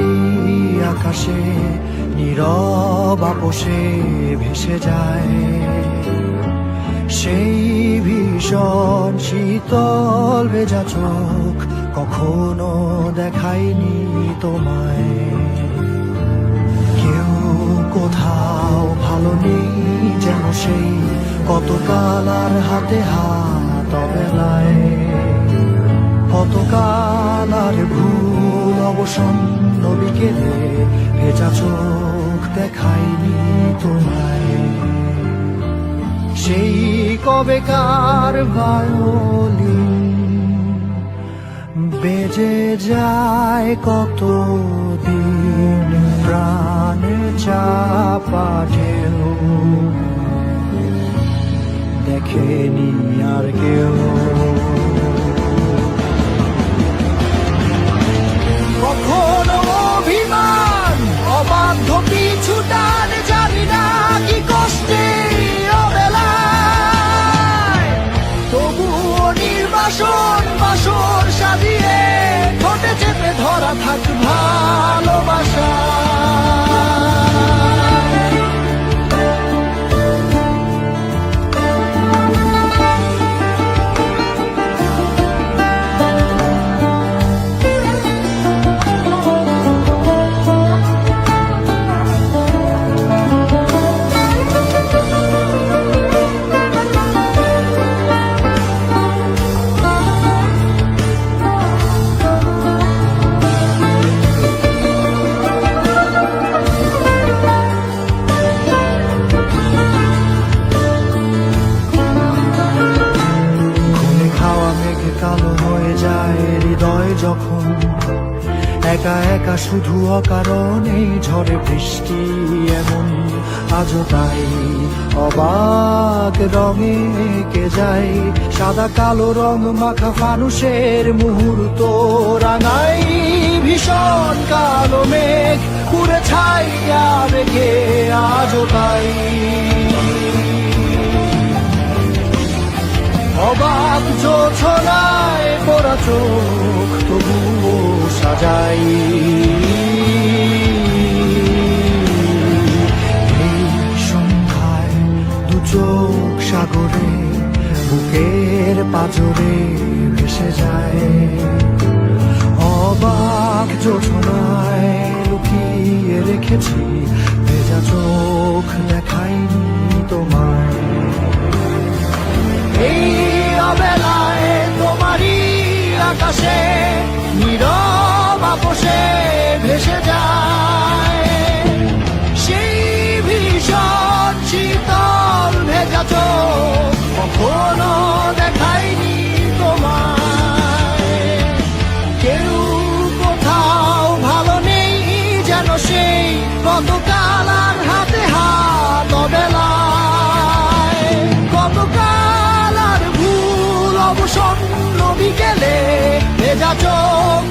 তোমারই আকাশে নীরব আপোষে ভেসে যায় সেই ভীষণ শীতল ভেজা চোখ কখনো দেখায়নি তোমায়। কেউ কোথাও ভালো নেই যেন সেই কতকাল আর হাতে হাত অবেলায়, কতকাল আর ভুল অবসন্ন বিকেলে ভেজা চোখ দেখায়নি তোমায়। সেই কবেকার ভায়োলিন বেজে যায় কতদিন প্রাণে চাপা ঢেউ দেখেনি আর কেউ। কখনো অভিমান অবাধ্য পিছু টান জানি না কি কষ্টে অবেলায়, তবুও নির্বাসন বাসর সাজিয়ে ঠোঁটে চেপে ধরা থাক ভালোবাসা। কালো হয়ে যায় হৃদয় যখন একা একা শুধু অকারণে ঝড়ে বৃষ্টি এমন আজও তাই অবাক রঙে এঁকে যায় সাদা কালো রং মাখা ফানুষের মুহূর্ত রাঙাই ভীষণ কালো মেঘ পুরে ছাইয়া রেখে আজও তাই অবাক জোছনায় পড়া চোখ তবুও সাজাই এই সন্ধ্যায় দু চোখ সাগরে বুকের পাজরে ভেসে যায়। অবাক জোছনায় লুকিয়ে রেখেছি ভেজা চোখ দেখাইনি তোমায়। এই অবেলায় তোমারই আকাশে নীরব আপোষে ভেসে যায় সেই ভীষণ শীতল ভেজা চোখ কখনো দেখায়নি তোমায়। কেউ কোথাও ভালো নেই যেন সেই কতকাল আর হাতে হাত অবেলায়, কতকাল অবসন্ন বিকেলে ভেজা চোখ